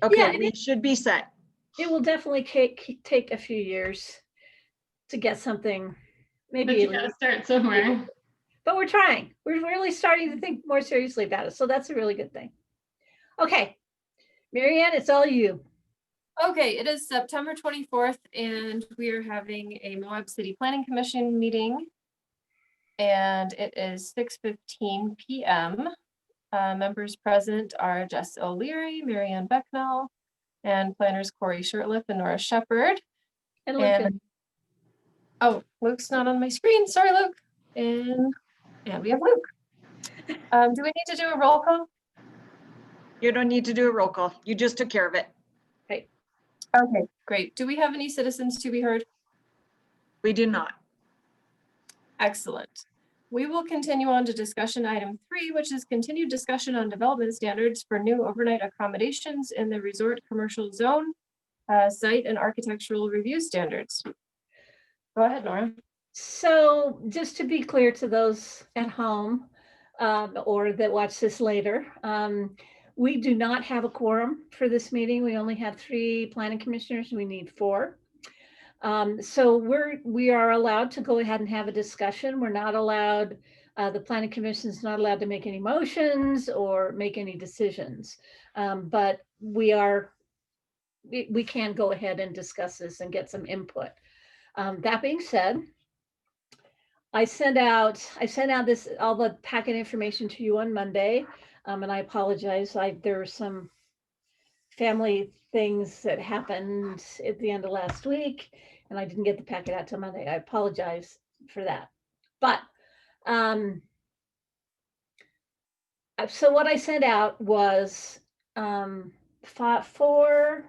Okay, Yeah, we should be set. it will definitely take a few years to get something, But maybe, you gotta start somewhere. but we're trying. We're really starting to think more seriously about it. So that's a really good thing. Okay, Marianne, it's all you. Okay, it is September 24th, and we are having a Moab City Planning Commission meeting. And it is 6:15 p.m. Members present are Jess O'Leary, Marianne Becknell, and planners Corey Shirtliff and Nora Shepard. And Luke. Oh, Luke's not on my screen. Sorry, Luke. And we have Luke. Do we need to do a roll call? You don't need to do a roll call. You just took care of it. Right. Okay, great. Do we have any citizens to be heard? We do not. Excellent. We will continue on to discussion item 3, which is continued discussion on development standards for new overnight accommodations in the resort commercial zone, site and architectural review standards. Go ahead, Nora. So just to be clear to those at home or that watch this later, we do not have a quorum for this meeting. We only have 3 planning commissioners. We need 4. So we are allowed to go ahead and have a discussion. We're not allowed, the planning commission is not allowed to make any motions or make any decisions. But we can go ahead and discuss this and get some input. That being said, I sent out all the packet information to you on Monday, and I apologize. There were some family things that happened at the end of last week, and I didn't get the packet out till Monday. I apologize for that. But so what I sent out was 4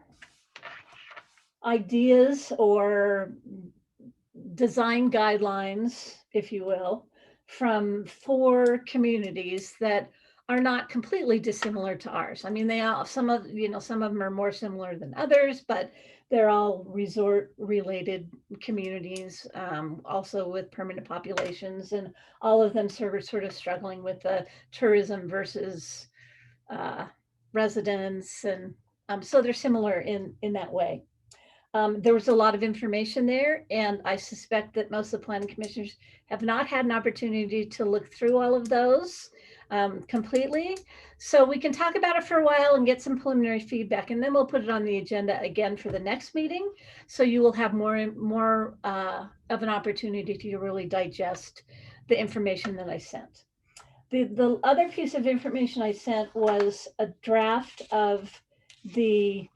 ideas or design guidelines, if you will, from 4 communities that are not completely dissimilar to ours. I mean, they all, some of them are more similar than others, but they're all resort related communities, also with permanent populations, and all of them sort of struggling with the tourism versus residents. And so they're similar in that way. There was a lot of information there, and I suspect that most of the planning commissioners have not had an opportunity to look through all of those completely. So we can talk about it for a while and get some preliminary feedback, and then we'll put it on the agenda again for the next meeting. So you will have more of an opportunity to really digest the information that I sent. The other piece of information I sent was a draft of the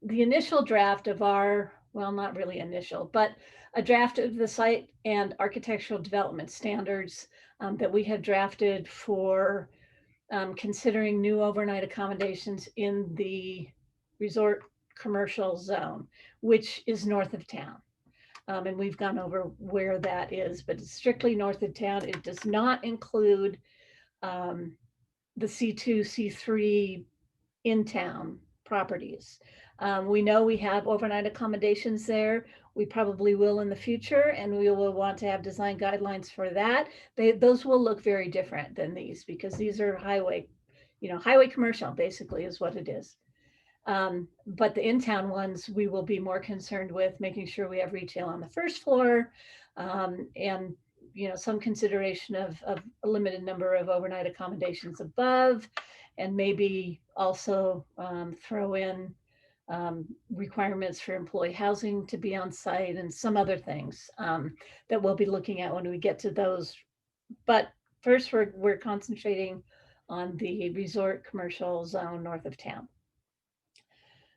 the initial draft of our, well, not really initial, but a draft of the site and architectural development standards that we have drafted for considering new overnight accommodations in the resort commercial zone, which is north of town. And we've gone over where that is, but it's strictly north of town. It does not include the C2, C3 in town properties. We know we have overnight accommodations there. We probably will in the future, and we will want to have design guidelines for that. Those will look very different than these, because these are highway commercial, basically, is what it is. But the in-town ones, we will be more concerned with making sure we have retail on the first floor, and some consideration of a limited number of overnight accommodations above, and maybe also throw in requirements for employee housing to be on site, and some other things that we'll be looking at when we get to those. But first, we're concentrating on the resort commercial zone north of town.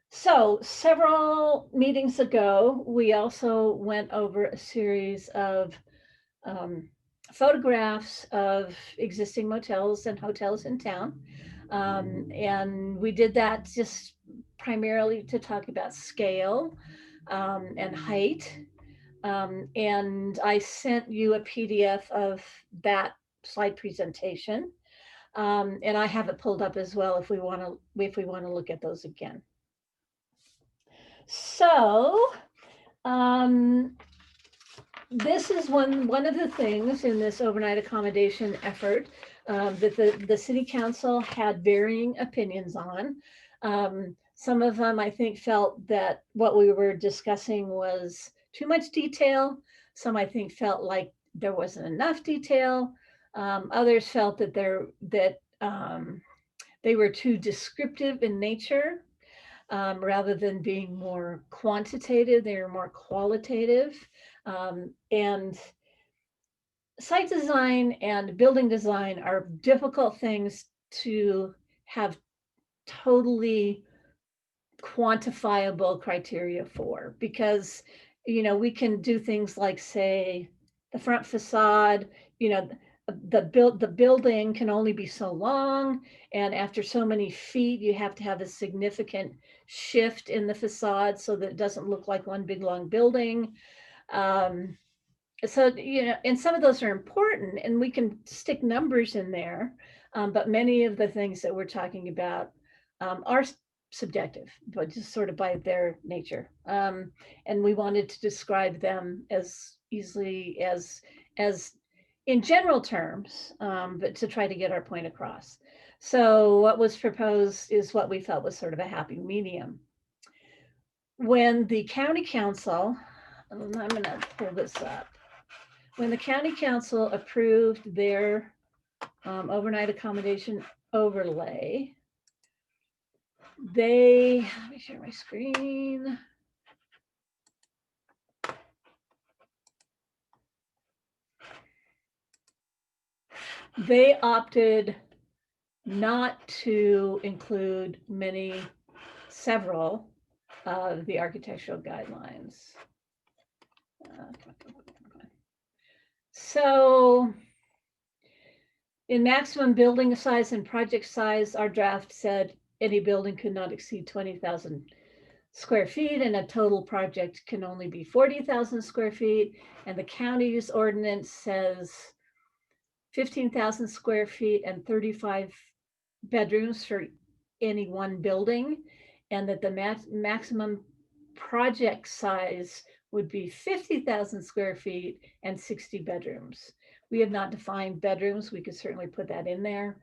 So several meetings ago, we also went over a series of photographs of existing motels and hotels in town. And we did that just primarily to talk about scale and height. And I sent you a PDF of that slide presentation. And I have it pulled up as well if we want to look at those again. So this is one of the things in this overnight accommodation effort that the city council had varying opinions on. Some of them, I think, felt that what we were discussing was too much detail. Some, I think, felt like there wasn't enough detail. Others felt that they were too descriptive in nature. Rather than being more quantitative, they were more qualitative. And site design and building design are difficult things to have totally quantifiable criteria for, because we can do things like, say, the front facade, the building can only be so long, and after so many feet you have to have a significant shift in the facade so that it doesn't look like one big long building. So and some of those are important, and we can stick numbers in there, but many of the things that we're talking about are subjective, but just sort of by their nature. And we wanted to describe them as easily as in general terms, but to try to get our point across. So what was proposed is what we felt was sort of a happy medium. When the county council, I'm going to pull this up. When the county council approved their overnight accommodation overlay, let me share my screen. They opted not to include several of the architectural guidelines. So in maximum building size and project size, our draft said any building could not exceed 20,000 square feet, and a total project can only be 40,000 square feet. And the county's ordinance says 15,000 square feet and 35 bedrooms for any one building, and that the maximum project size would be 50,000 square feet and 60 bedrooms. We have not defined bedrooms. We could certainly put that in there.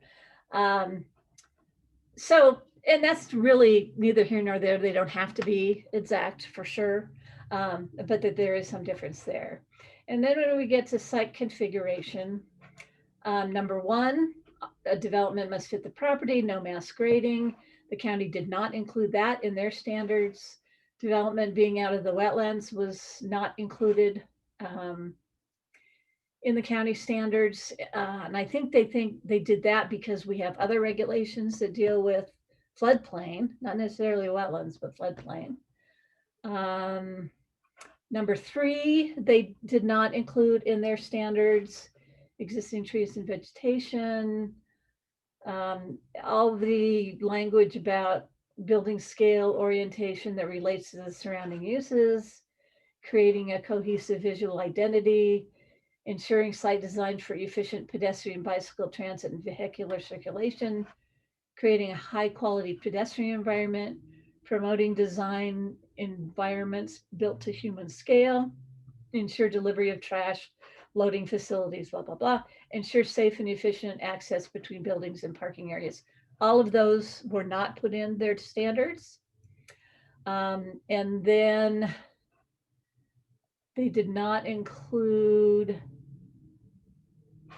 And that's really neither here nor there. They don't have to be exact for sure, but that there is some difference there. And then when we get to site configuration, number one, a development must fit the property, no mass grading. The county did not include that in their standards. Development being out of the wetlands was not included in the county standards. And I think they did that because we have other regulations that deal with floodplain, not necessarily wetlands, but floodplain. Number three, they did not include in their standards existing trees and vegetation, all the language about building scale orientation that relates to the surrounding uses, creating a cohesive visual identity, ensuring site design for efficient pedestrian, bicycle, transit, and vehicular circulation, creating a high quality pedestrian environment, promoting design environments built to human scale, ensure delivery of trash, loading facilities, blah, blah, blah, ensure safe and efficient access between buildings and parking areas. All of those were not put in their standards. And then they did not include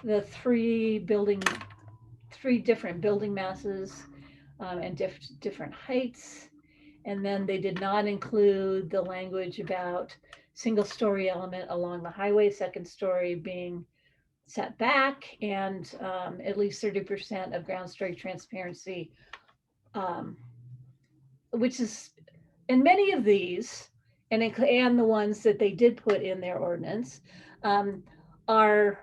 the three different building masses and different heights. And then they did not include the language about single story element along the highway, second story being set back, and at least 30% of ground story transparency, which is in many of these, and the ones that they did put in their ordinance, are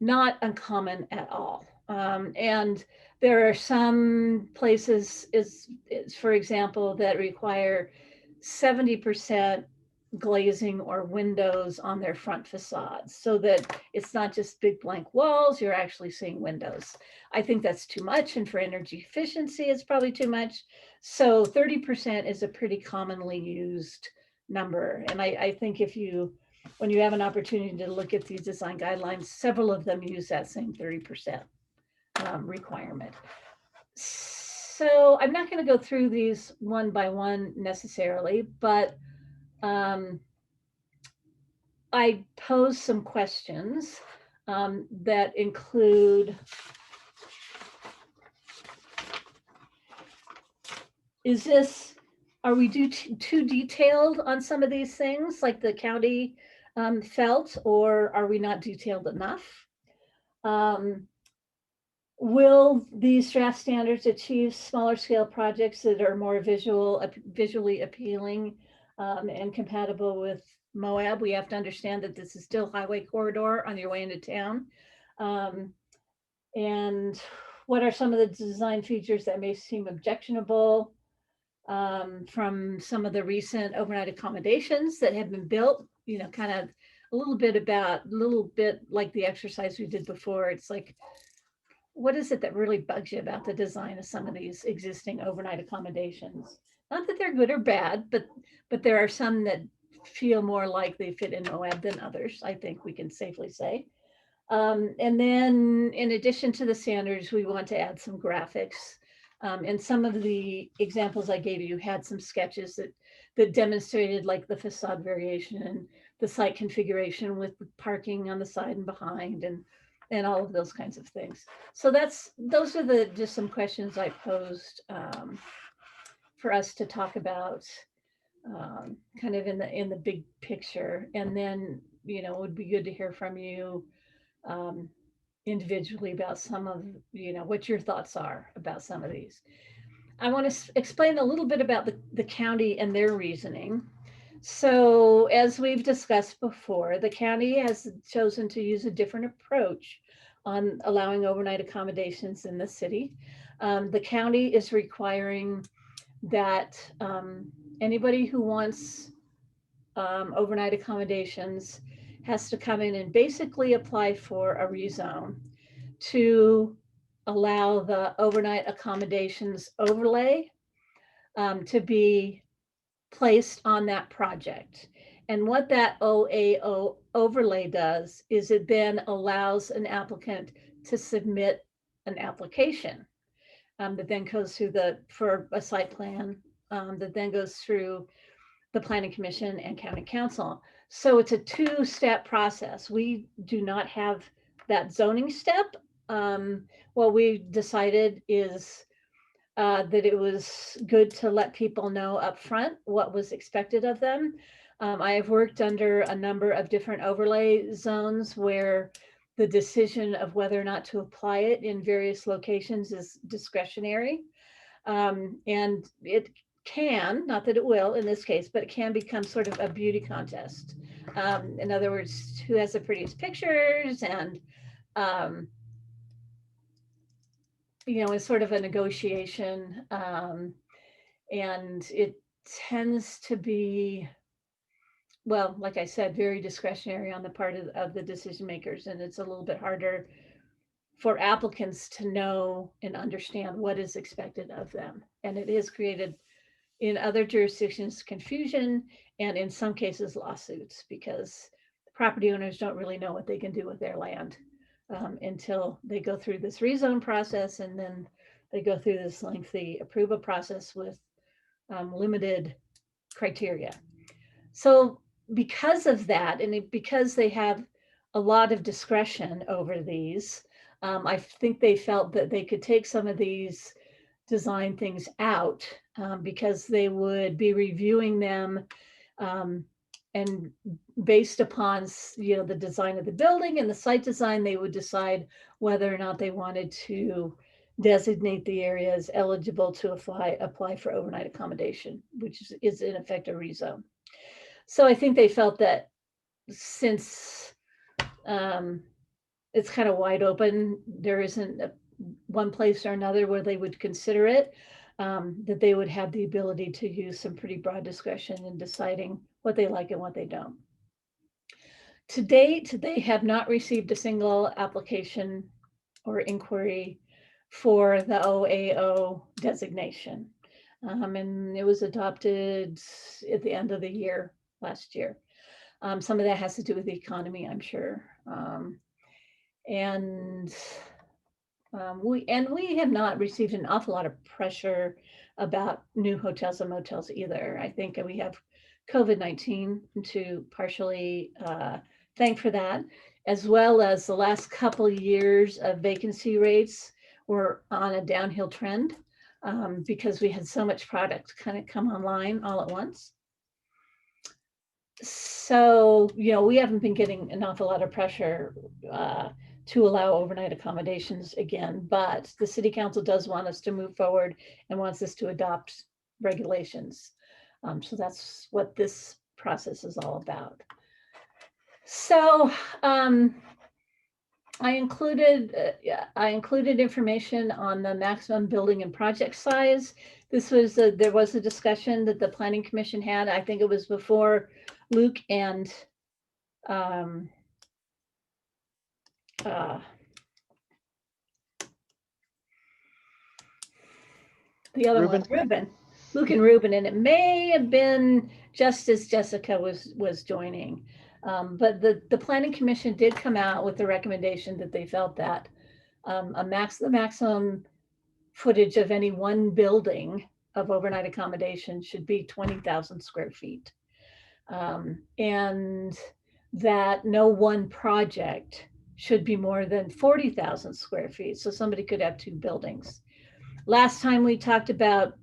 not uncommon at all. And there are some places, for example, that require 70% glazing or windows on their front facades, so that it's not just big blank walls, you're actually seeing windows. I think that's too much, and for energy efficiency, it's probably too much. So 30% is a pretty commonly used number. And I think if you when you have an opportunity to look at these design guidelines, several of them use that same 30% requirement. So I'm not going to go through these one by one necessarily, but I pose some questions that include, are we too detailed on some of these things like the county felt, or are we not detailed enough? Will these draft standards achieve smaller scale projects that are more visually appealing and compatible with Moab? We have to understand that this is still highway corridor on your way into town. And what are some of the design features that may seem objectionable from some of the recent overnight accommodations that have been built? You know, kind of a little bit like the exercise we did before. It's like, what is it that really bugs you about the design of some of these existing overnight accommodations? Not that they're good or bad, but there are some that feel more like they fit in Moab than others, I think we can safely say. And then in addition to the standards, we want to add some graphics. And some of the examples I gave you had some sketches that demonstrated like the facade variation and the site configuration with parking on the side and behind and all of those kinds of things. So those are just some questions I posed for us to talk about kind of in the big picture. And then, you know, it would be good to hear from you individually about some of, you know, what your thoughts are about some of these. I want to explain a little bit about the county and their reasoning. So as we've discussed before, the county has chosen to use a different approach on allowing overnight accommodations in the city. The county is requiring that anybody who wants overnight accommodations has to come in and basically apply for a rezone to allow the overnight accommodations overlay to be placed on that project. And what that OAO overlay does is it then allows an applicant to submit an application that then goes through for a site plan that then goes through the Planning Commission and County Council. So it's a two-step process. We do not have that zoning step. What we decided is that it was good to let people know up front what was expected of them. I have worked under a number of different overlay zones where the decision of whether or not to apply it in various locations is discretionary. And it can, not that it will in this case, but it can become sort of a beauty contest. In other words, who has the prettiest pictures, and you know, it's sort of a negotiation, and it tends to be, well, like I said, very discretionary on the part of the decision makers, and it's a little bit harder for applicants to know and understand what is expected of them. And it has created, in other jurisdictions, confusion, and in some cases lawsuits, because the property owners don't really know what they can do with their land until they go through this rezone process, and then they go through this lengthy approval process with limited criteria. So because of that, and because they have a lot of discretion over these, I think they felt that they could take some of these design things out because they would be reviewing them and based upon, you know, the design of the building and the site design, they would decide whether or not they wanted to designate the area as eligible to apply for overnight accommodation, which is in effect a rezone. So I think they felt that since it's kind of wide open, there isn't one place or another where they would consider it, that they would have the ability to use some pretty broad discretion in deciding what they like and what they don't. To date, they have not received a single application or inquiry for the OAO designation. And it was adopted at the end of the year last year. Some of that has to do with the economy, I'm sure. And we have not received an awful lot of pressure about new hotels and motels either. I think we have COVID-19 to partially thank for that, as well as the last couple of years of vacancy rates were on a downhill trend because we had so much product kind of come online all at once. So, we haven't been getting an awful lot of pressure to allow overnight accommodations again, but the city council does want us to move forward and wants us to adopt regulations. So that's what this process is all about. So I included information on the maximum building and project size. This was there was a discussion that the Planning Commission had. I think it was before Luke and the other one, Ruben, Luke and Ruben, and it may have been just as Jessica was joining. But the Planning Commission did come out with the recommendation that they felt that the maximum footage of any one building of overnight accommodation should be 20,000 square feet. And that no one project should be more than 40,000 square feet. So somebody could have two buildings. Last time we talked about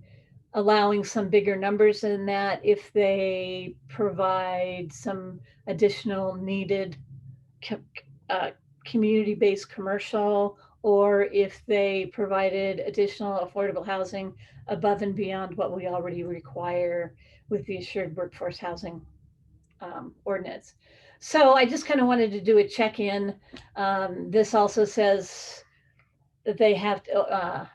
allowing some bigger numbers than that if they provide some additional needed community-based commercial, or if they provided additional affordable housing above and beyond what we already require with the assured workforce housing ordinance. So I just kind of wanted to do a check-in. This also says that they have to,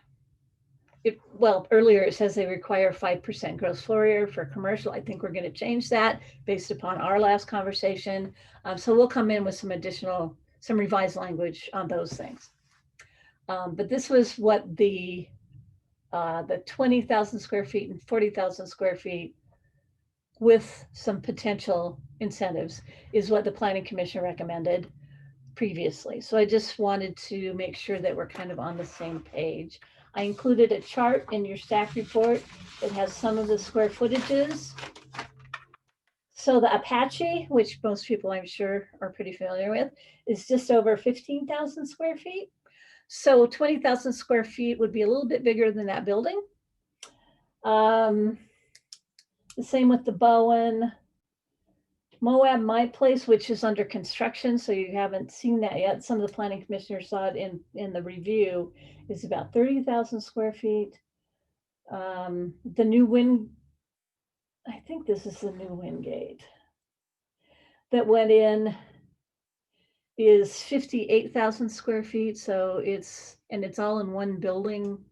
earlier it says they require 5% gross floor area for commercial. I think we're going to change that based upon our last conversation. So we'll come in with some revised language on those things. But this was what the 20,000 square feet and 40,000 square feet with some potential incentives is what the Planning Commission recommended previously. So I just wanted to make sure that we're kind of on the same page. I included a chart in your staff report that has some of the square footages. So the Apache, which most people I'm sure are pretty familiar with, is just over 15,000 square feet. So 20,000 square feet would be a little bit bigger than that building. The same with the Bowen. Moab, my place, which is under construction, so you haven't seen that yet. Some of the planning commissioners saw it in the review, is about 30,000 square feet. The new wind, I think this is the new wind gate that went in, is 58,000 square feet. So it's all in one building.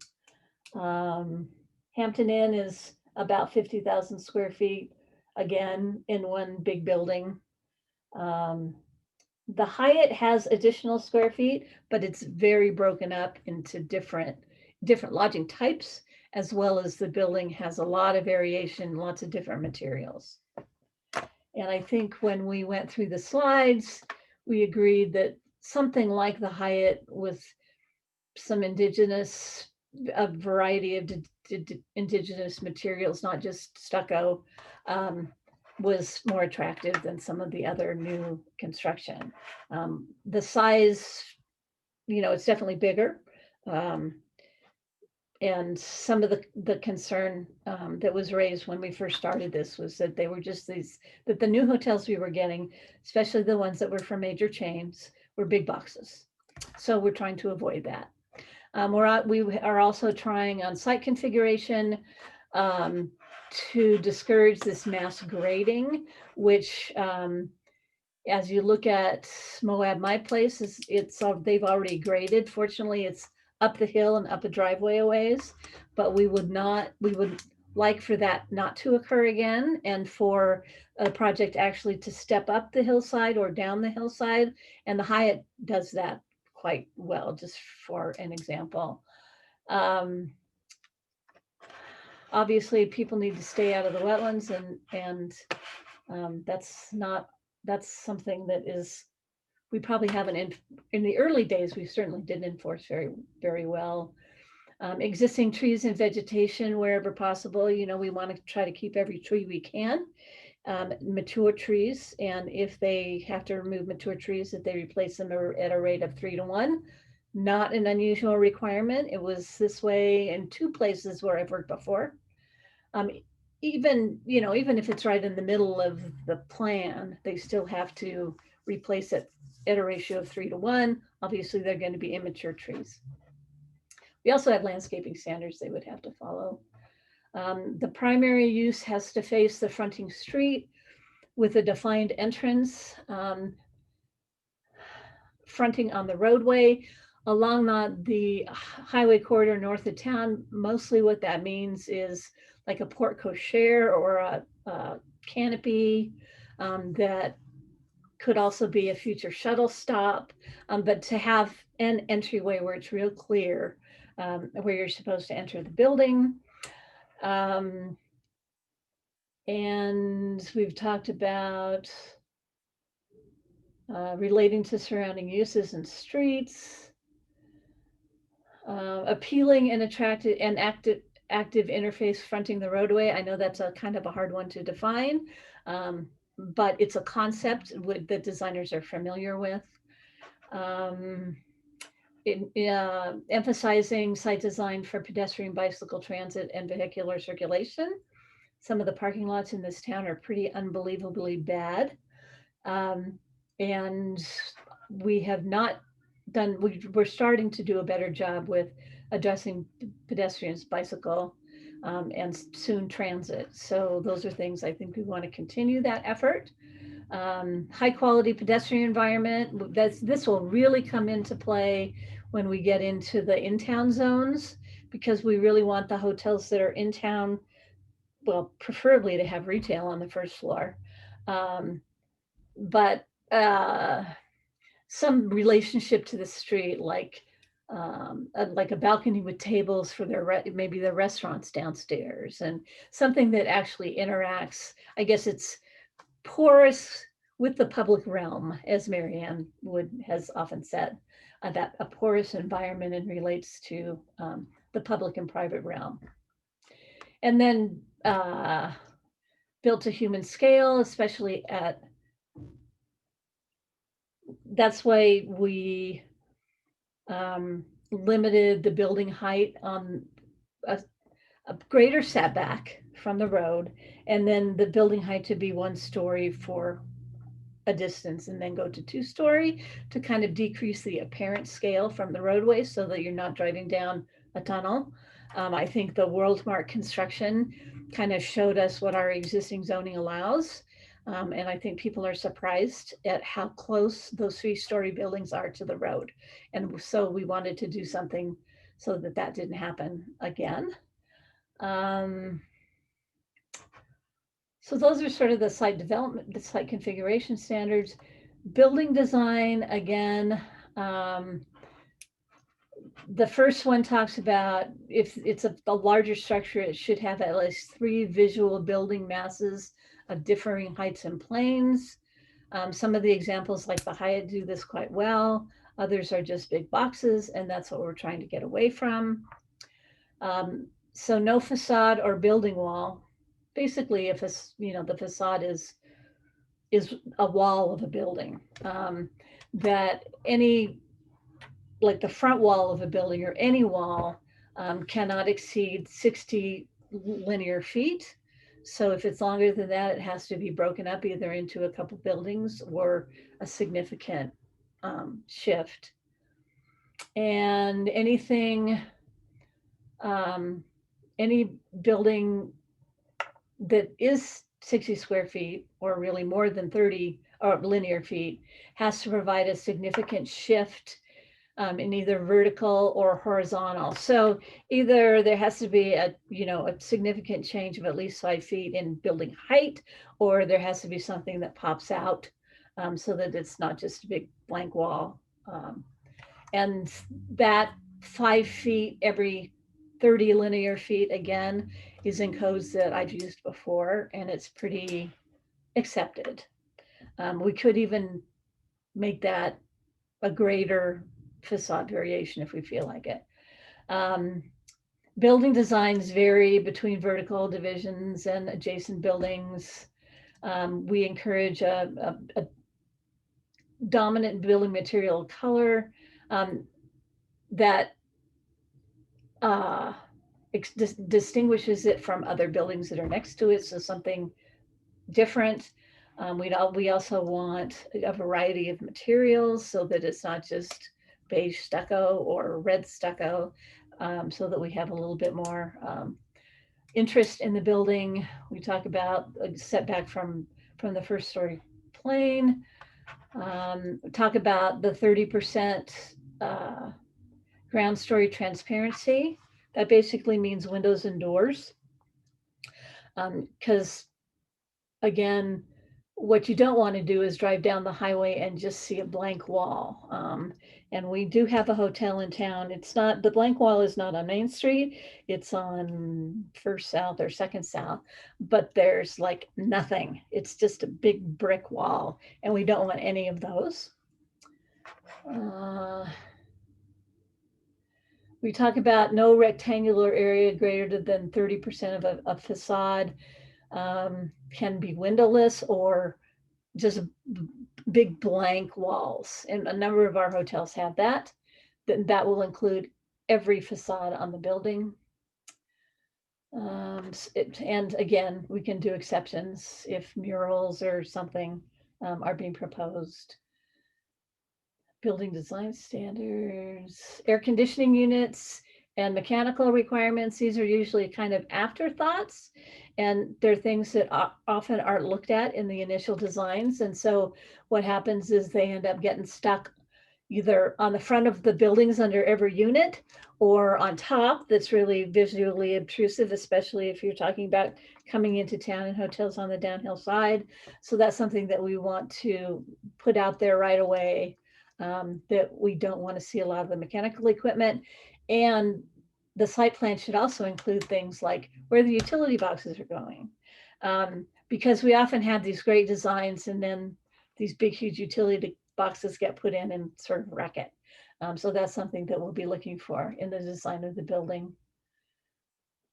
Hampton Inn is about 50,000 square feet, again, in one big building. The Hyatt has additional square feet, but it's very broken up into different lodging types, as well as the building has a lot of variation, lots of different materials. And I think when we went through the slides, we agreed that something like the Hyatt with some indigenous, a variety of indigenous materials, not just stucco, was more attractive than some of the other new construction. The size, it's definitely bigger. And some of the concern that was raised when we first started this was that they were just that the new hotels we were getting, especially the ones that were from major chains, were big boxes. So we're trying to avoid that. We are also trying on site configuration to discourage this mass grading, which as you look at Moab, my place, they've already graded. Fortunately, it's up the hill and up a driveway a ways, but we would like for that not to occur again, and for a project actually to step up the hillside or down the hillside. And the Hyatt does that quite well, just for an example. Obviously, people need to stay out of the wetlands, and that's not that's something that is, we probably haven't, in the early days, we certainly didn't enforce very well. Existing trees and vegetation wherever possible, we want to try to keep every tree we can. Mature trees, and if they have to remove mature trees, that they replace them at a rate of 3-to-1. Not an unusual requirement. It was this way in 2 places where I've worked before. Even if it's right in the middle of the plan, they still have to replace it at a ratio of 3-to-1. Obviously, they're going to be immature trees. We also have landscaping standards they would have to follow. The primary use has to face the fronting street with a defined entrance, fronting on the roadway along the highway corridor north of town. Mostly what that means is like a porte cochere or a canopy that could also be a future shuttle stop, but to have an entryway where it's real clear where you're supposed to enter the building. And we've talked about relating to surrounding uses and streets, appealing and attractive and active interface fronting the roadway. I know that's a kind of a hard one to define, but it's a concept that designers are familiar with. Emphasizing site design for pedestrian, bicycle, transit, and vehicular circulation. Some of the parking lots in this town are pretty unbelievably bad. And we have not done, we're starting to do a better job with addressing pedestrians, bicycle, and soon transit. So those are things I think we want to continue that effort. High quality pedestrian environment. This will really come into play when we get into the in-town zones, because we really want the hotels that are in town, well, preferably to have retail on the first floor. But some relationship to the street, like a balcony with tables for maybe their restaurants downstairs, and something that actually interacts. I guess it's porous with the public realm, as Marianne has often said, that a porous environment and relates to the public and private realm. And then built to human scale, especially that's why we limited the building height on a greater setback from the road, and then the building height to be 1 story for a distance, and then go to 2-story to kind of decrease the apparent scale from the roadway so that you're not driving down a tunnel. I think the WorldMark construction kind of showed us what our existing zoning allows. And I think people are surprised at how close those 3-story buildings are to the road. And so we wanted to do something so that didn't happen again. So those are sort of the site development, the site configuration standards. Building design, again, the first one talks about if it's a larger structure, it should have at least 3 visual building masses of differing heights and planes. Some of the examples like the Hyatt do this quite well. Others are just big boxes, and that's what we're trying to get away from. So no facade or building wall. Basically, if the facade is a wall of a building, that like the front wall of a building or any wall cannot exceed 60 linear feet. So if it's longer than that, it has to be broken up either into a couple buildings or a significant shift. And any building that is 60 square feet or really more than 30 or linear feet has to provide a significant shift in either vertical or horizontal. So either there has to be a significant change of at least 5 feet in building height, or there has to be something that pops out so that it's not just a big blank wall. And that 5 feet every 30 linear feet, again, is in codes that I've used before, and it's pretty accepted. We could even make that a greater facade variation if we feel like it. Building designs vary between vertical divisions and adjacent buildings. We encourage a dominant building material color that distinguishes it from other buildings that are next to it. So something different. We also want a variety of materials so that it's not just beige stucco or red stucco, so that we have a little bit more interest in the building. We talk about a setback from the first story plane. Talk about the 30% ground story transparency. That basically means windows and doors. Because again, what you don't want to do is drive down the highway and just see a blank wall. And we do have a hotel in town. It's not, the blank wall is not on Main Street. It's on First South or Second South, but there's like nothing. It's just a big brick wall, and we don't want any of those. We talk about no rectangular area greater than 30% of a facade. Can be windowless or just big blank walls. And a number of our hotels have that. That will include every facade on the building. And again, we can do exceptions if murals or something are being proposed. Building design standards, air conditioning units, and mechanical requirements. These are usually kind of afterthoughts, and they're things that often aren't looked at in the initial designs. And so what happens is they end up getting stuck either on the front of the buildings under every unit or on top. That's really visually obtrusive, especially if you're talking about coming into town and hotels on the downhill side. So that's something that we want to put out there right away, that we don't want to see a lot of the mechanical equipment. And the site plan should also include things like where the utility boxes are going. Because we often have these great designs and then these big, huge utility boxes get put in and sort of wreck it. So that's something that we'll be looking for in the design of the building.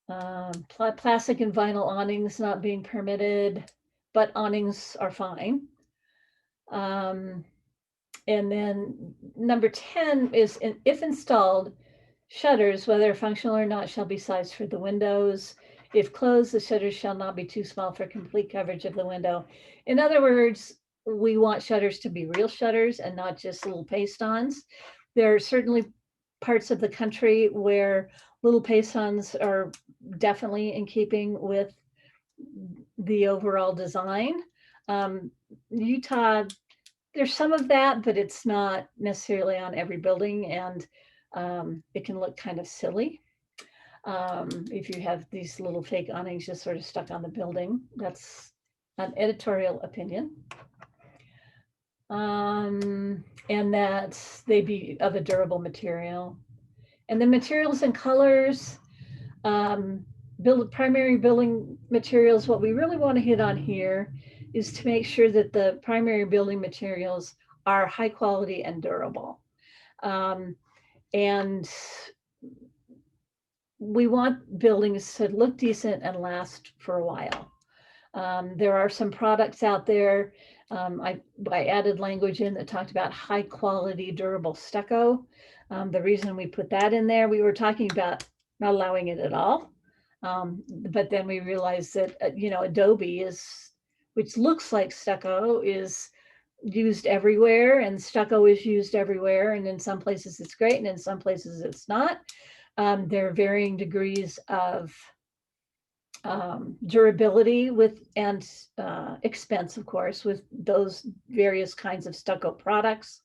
Plastic and vinyl awnings not being permitted, but awnings are fine. And then number 10 is if installed, shutters, whether functional or not, shall be sized for the windows. If closed, the shutters shall not be too small for complete coverage of the window. In other words, we want shutters to be real shutters and not just little paste-ons. There are certainly parts of the country where little paste-ons are definitely in keeping with the overall design. Utah, there's some of that, but it's not necessarily on every building, and it can look kind of silly if you have these little fake awnings just sort of stuck on the building. That's an editorial opinion. And that they be of a durable material. And the materials and colors, primary building materials, what we really want to hit on here is to make sure that the primary building materials are high quality and durable. And we want buildings to look decent and last for a while. There are some products out there. I added language in that talked about high quality durable stucco. The reason we put that in there, we were talking about not allowing it at all. But then we realized that, Adobe which looks like stucco, is used everywhere, and stucco is used everywhere. And in some places it's great, and in some places it's not. There are varying degrees of durability and expense, of course, with those various kinds of stucco products.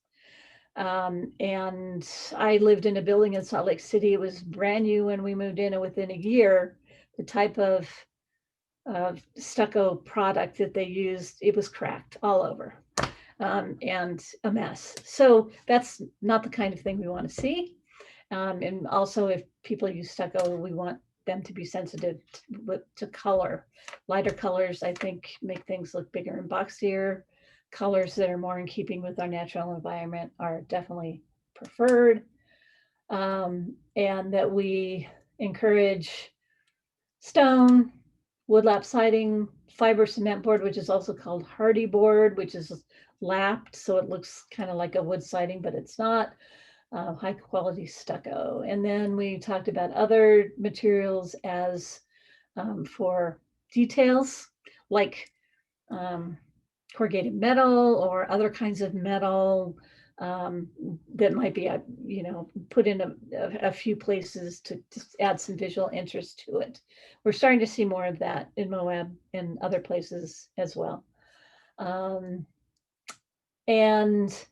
And I lived in a building in Salt Lake City. It was brand new when we moved in, and within a year, the type of stucco product that they used, it was cracked all over, and a mess. So that's not the kind of thing we want to see. And also, if people use stucco, we want them to be sensitive to color. Lighter colors, I think, make things look bigger and boxier. colors that are more in keeping with our natural environment are definitely preferred. And that we encourage stone, woodlap siding, fiber cement board, which is also called hardy board, which is lapped, so it looks kind of like a wood siding, but it's not. High quality stucco. And then we talked about other materials as for details, like corrugated metal or other kinds of metal that might be, put in a few places to add some visual interest to it. We're starting to see more of that in Moab and other places as well. And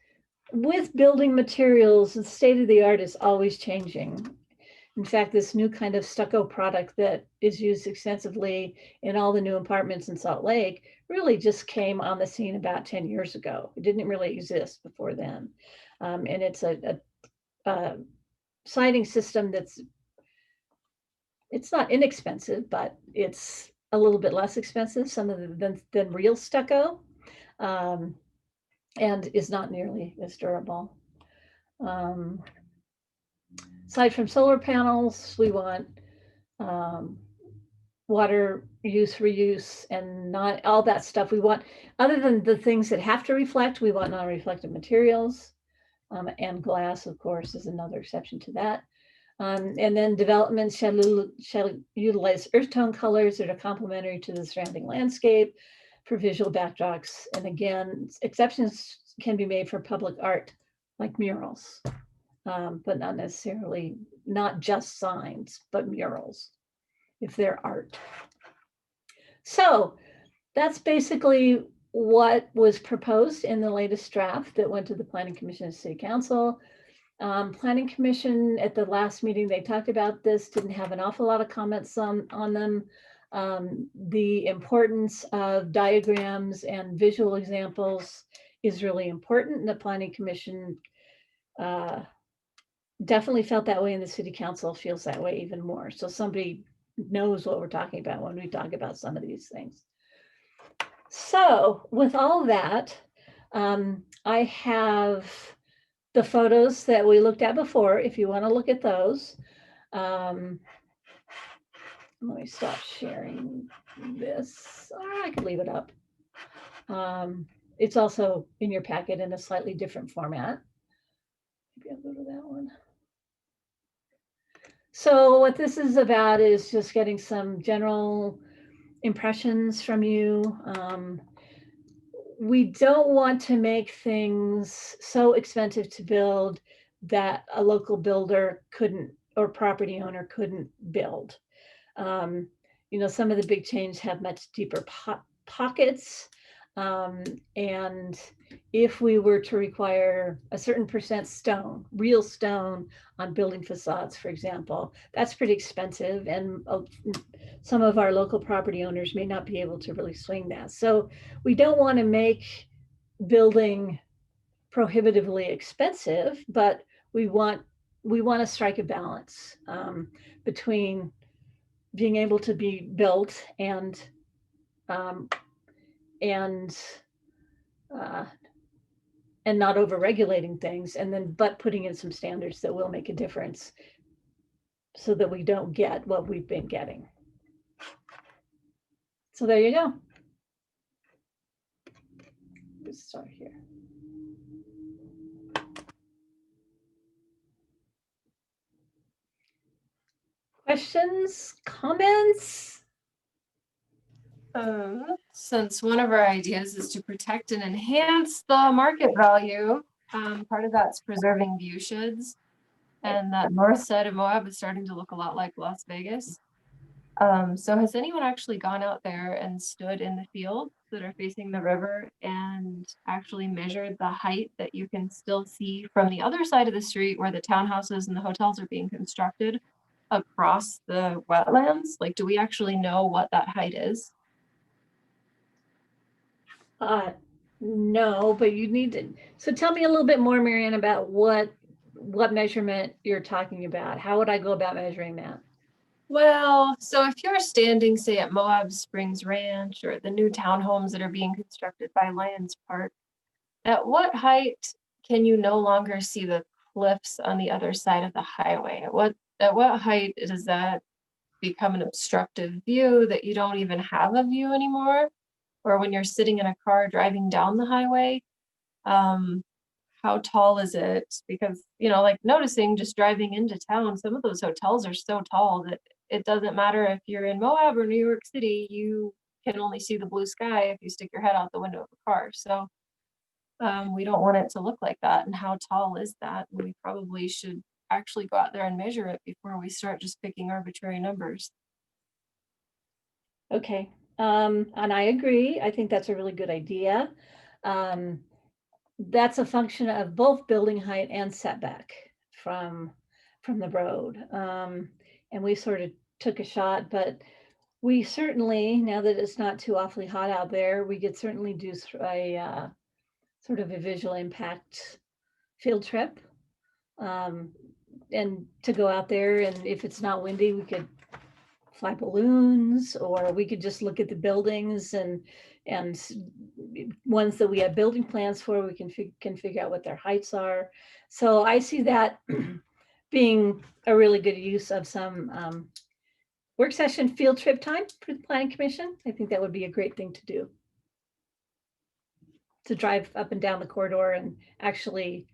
with building materials, the state of the art is always changing. In fact, this new kind of stucco product that is used extensively in all the new apartments in Salt Lake really just came on the scene about 10 years ago. It didn't really exist before then. And it's a siding system it's not inexpensive, but it's a little bit less expensive than real stucco, and is not nearly as durable. Aside from solar panels, we want water use, reuse, and not all that stuff. We want, other than the things that have to reflect, we want non-reflective materials. And glass, of course, is another exception to that. And then developments shall utilize earth tone colors that are complementary to the surrounding landscape for visual backdrops. And again, exceptions can be made for public art, like murals, but not just signs, but murals, if they're art. So that's basically what was proposed in the latest draft that went to the Planning Commission and City Council. Planning Commission at the last meeting, they talked about this, didn't have an awful lot of comments on them. The importance of diagrams and visual examples is really important. And the Planning Commission definitely felt that way, and the City Council feels that way even more. So somebody knows what we're talking about when we talk about some of these things. So with all that, I have the photos that we looked at before, if you want to look at those. Let me stop sharing this. I could leave it up. It's also in your packet in a slightly different format. Maybe I'll go to that one. So what this is about is just getting some general impressions from you. We don't want to make things so expensive to build that a local builder couldn't, or property owner couldn't build. Some of the big chains have much deeper pockets. And if we were to require a certain percent stone, real stone on building facades, for example, that's pretty expensive. And some of our local property owners may not be able to really swing that. So we don't want to make building prohibitively expensive, but we want to strike a balance between being able to be built and not over-regulating things, but putting in some standards that will make a difference so that we don't get what we've been getting. So there you go. Let's start here. Questions, comments? Since one of our ideas is to protect and enhance the market value, part of that's preserving view sheds. And that north side of Moab is starting to look a lot like Las Vegas. So has anyone actually gone out there and stood in the fields that are facing the river and actually measured the height that you can still see from the other side of the street where the townhouses and the hotels are being constructed across the wetlands? Like, do we actually know what that height is? No, but you need to. So tell me a little bit more, Marianne, about what measurement you're talking about. How would I go about measuring that? Well, so if you're standing, say, at Moab Springs Ranch or the new townhomes that are being constructed by Lions Park, At what height can you no longer see the cliffs on the other side of the highway? At what height does that become an obstructive view that you don't even have a view anymore? Or when you're sitting in a car driving down the highway, how tall is it? Because, like noticing just driving into town, some of those hotels are so tall that it doesn't matter if you're in Moab or New York City, you can only see the blue sky if you stick your head out the window of a car. So we don't want it to look like that. And how tall is that? We probably should actually go out there and measure it before we start just picking arbitrary numbers. Okay, and I agree. I think that's a really good idea. That's a function of both building height and setback from the road. And we sort of took a shot, but we certainly, now that it's not too awfully hot out there, we could certainly do a sort of a visual impact field trip. And to go out there, and if it's not windy, we could fly balloons, or we could just look at the buildings and ones that we have building plans for, we can figure out what their heights are. So I see that being a really good use of some work session field trip time for the Planning Commission. I think that would be a great thing to do. To drive up and down the corridor and actually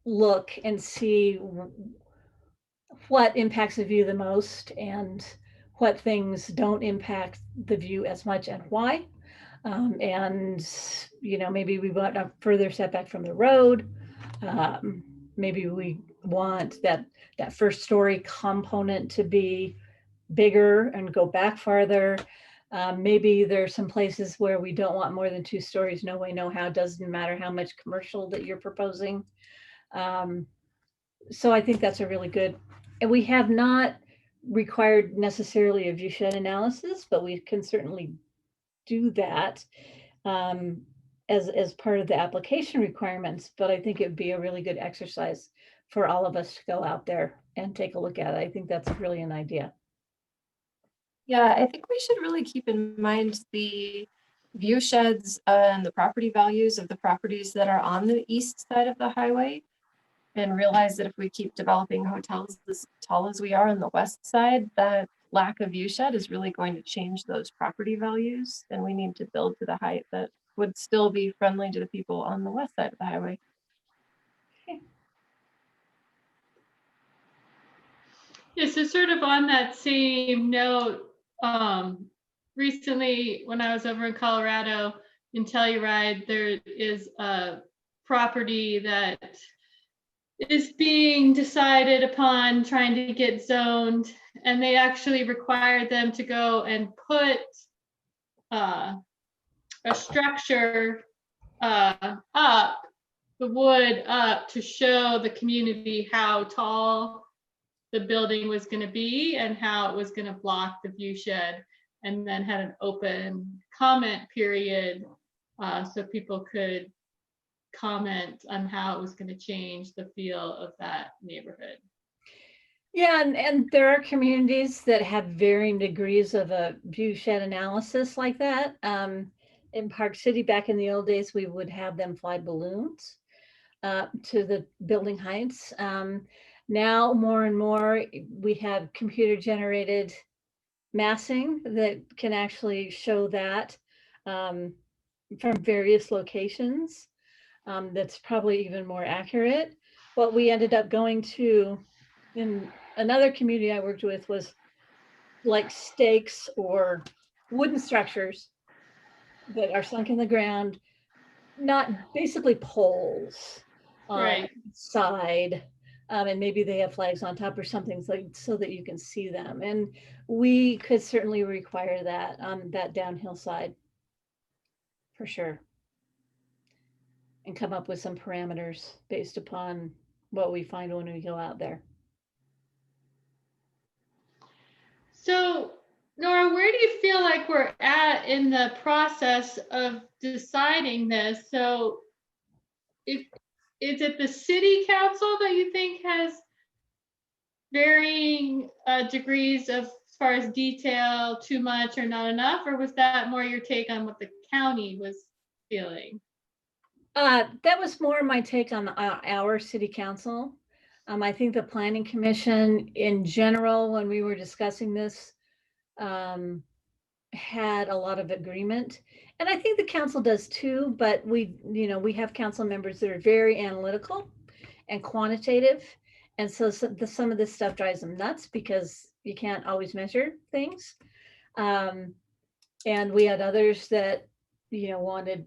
look and see what impacts the view the most and what things don't impact the view as much and why. And maybe we want a further setback from the road. Maybe we want that first story component to be bigger and go back farther. Maybe there's some places where we don't want more than 2 stories. No way, no how. Doesn't matter how much commercial that you're proposing. So I think that's a really good, and we have not required necessarily a view shed analysis, but we can certainly do that as part of the application requirements. But I think it would be a really good exercise for all of us to go out there and take a look at it. I think that's a brilliant idea. Yeah, I think we should really keep in mind the view sheds and the property values of the properties that are on the east side of the highway, and realize that if we keep developing hotels as tall as we are on the west side, that lack of view shed is really going to change those property values, and we need to build to the height that would still be friendly to the people on the west side of the highway. Yeah, so sort of on that same note, recently when I was over in Colorado in Telluride, there is a property that is being decided upon trying to get zoned, and they actually required them to go and put a structure up, the wood up, to show the community how tall the building was going to be and how it was going to block the view shed, and then had an open comment period so people could comment on how it was going to change the feel of that neighborhood. Yeah, and there are communities that have varying degrees of a view shed analysis like that. In Park City, back in the old days, we would have them fly balloons to the building heights. Now, more and more, we have computer generated massing that can actually show that from various locations. That's probably even more accurate. What we ended up going to in another community I worked with was like stakes or wooden structures that are sunk in the ground, not basically poles on Right. side. And maybe they have flags on top or something so that you can see them. And we could certainly require that on that downhill side for sure. And come up with some parameters based upon what we find when we go out there. So, Nora, where do you feel like we're at in the process of deciding this? So, is it the city council that you think has varying degrees of, as far as detail, too much or not enough, or was that more your take on what the county was feeling? That was more my take on our city council. I think the planning commission in general, when we were discussing this, had a lot of agreement. And I think the council does too, but we have council members that are very analytical and quantitative. And so some of this stuff drives them nuts because you can't always measure things. And we had others that, wanted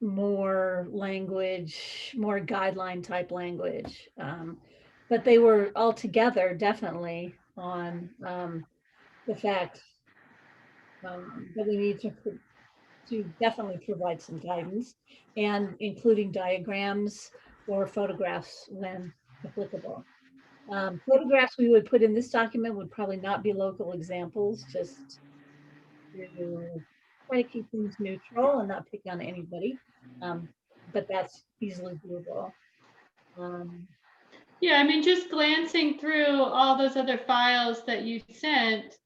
more language, more guideline type language. But they were all together definitely on the fact that we need to definitely provide some guidance, and including diagrams or photographs when applicable. Photographs we would put in this document would probably not be local examples, just to try to keep things neutral and not pick on anybody. But that's easily doable. Yeah, I mean, just glancing through all those other files that you sent,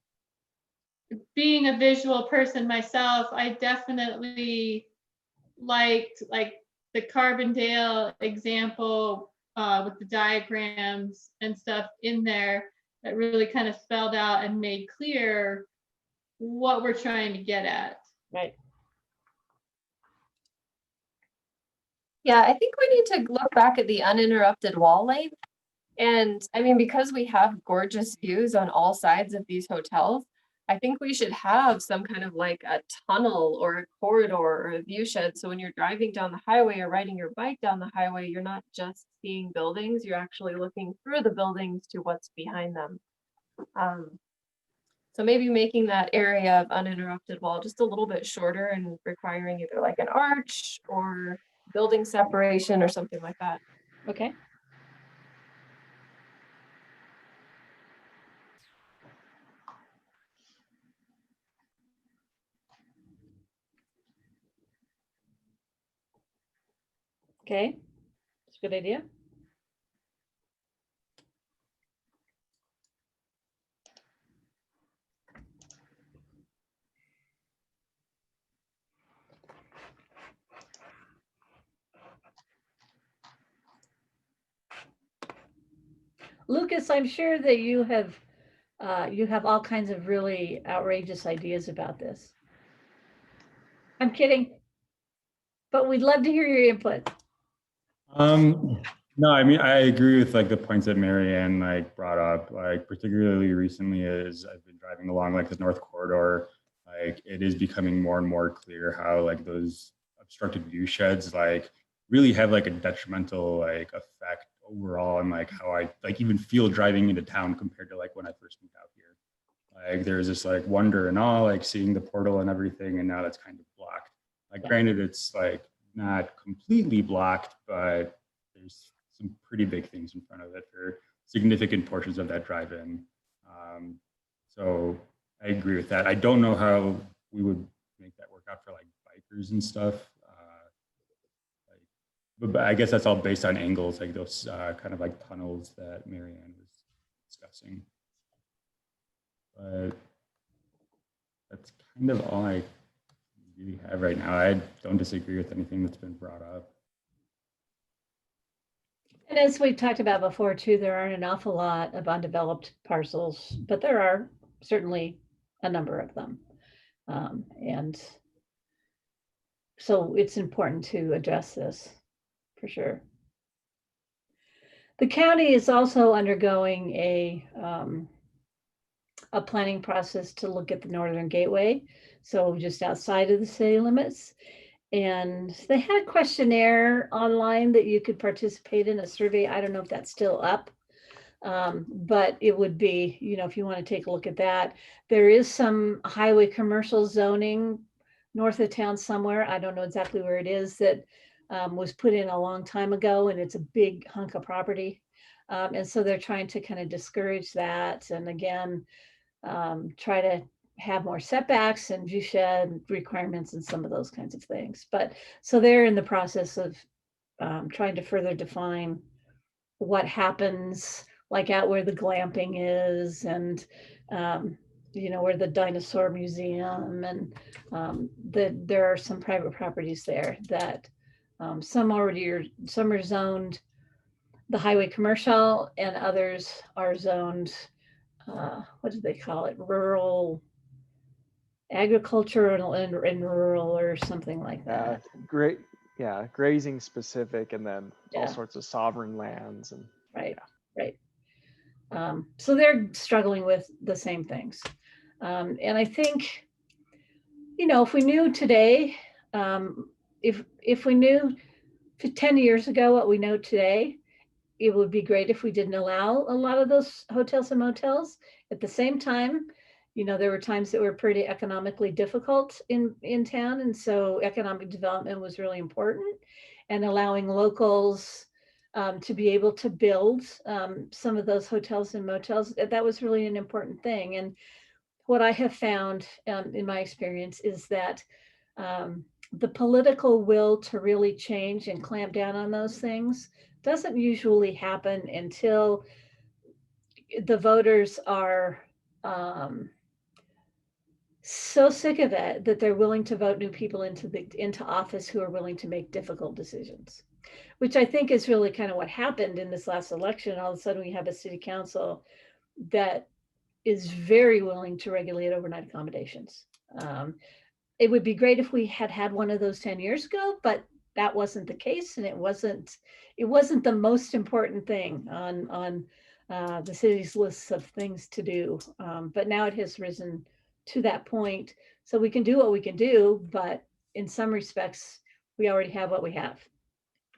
being a visual person myself, I definitely liked like the Carbondale example with the diagrams and stuff in there that really kind of spelled out and made clear what we're trying to get at. Right. Yeah, I think we need to look back at the uninterrupted wall length. And I mean, because we have gorgeous views on all sides of these hotels, I think we should have some kind of like a tunnel or a corridor or a view shed. So when you're driving down the highway or riding your bike down the highway, you're not just seeing buildings, you're actually looking through the buildings to what's behind them. So maybe making that area of uninterrupted wall just a little bit shorter and requiring either like an arch or building separation or something like that. Okay. Okay, it's a good idea. Lucas, I'm sure that you have all kinds of really outrageous ideas about this. I'm kidding, but we'd love to hear your input. No, I mean, I agree with like the points that Marianne like brought up, like particularly recently as I've been driving along like this North Corridor, like it is becoming more and more clear how like those obstructed view sheds like really have like a detrimental like effect overall and like how I like even feel driving into town compared to like when I first moved out here. Like there's this like wonder and awe, like seeing the portal and everything, and now that's kind of blocked. Like granted, it's like not completely blocked, but there's some pretty big things in front of it for significant portions of that drive-in. So I agree with that. I don't know how we would make that work out for like bikers and stuff. But I guess that's all based on angles, like those kind of like tunnels that Marianne was discussing. But that's kind of all I really have right now. I don't disagree with anything that's been brought up. And as we've talked about before too, there aren't an awful lot of undeveloped parcels, but there are certainly a number of them. And so it's important to address this for sure. The county is also undergoing a planning process to look at the Northern Gateway, so just outside of the city limits. And they had a questionnaire online that you could participate in, a survey. I don't know if that's still up, but it would be, if you want to take a look at that. There is some highway commercial zoning north of town somewhere. I don't know exactly where it is, that was put in a long time ago, and it's a big hunk of property. And so they're trying to kind of discourage that. And again, try to have more setbacks and view shed requirements and some of those kinds of things. But so they're in the process of trying to further define what happens, like out where the glamping is, and where the dinosaur museum, and there are some private properties there that Some are zoned the highway commercial, and others are zoned, what do they call it? Rural agricultural and rural or something like that. Great. Yeah, grazing specific, and then all Yeah. sorts of sovereign lands and Right, right. So they're struggling with the same things. And I think, if we knew today, if we knew 10 years ago what we know today, it would be great if we didn't allow a lot of those hotels and motels. At the same time, there were times that were pretty economically difficult in town. And so economic development was really important, and allowing locals to be able to build some of those hotels and motels, that was really an important thing. And what I have found in my experience is that the political will to really change and clamp down on those things doesn't usually happen until the voters are so sick of it that they're willing to vote new people into office who are willing to make difficult decisions, which I think is really kind of what happened in this last election. All of a sudden, we have a city council that is very willing to regulate overnight accommodations. It would be great if we had one of those 10 years ago, but that wasn't the case, and it wasn't the most important thing on the city's lists of things to do. But now it has risen to that point, so we can do what we can do, but in some respects, we already have what we have,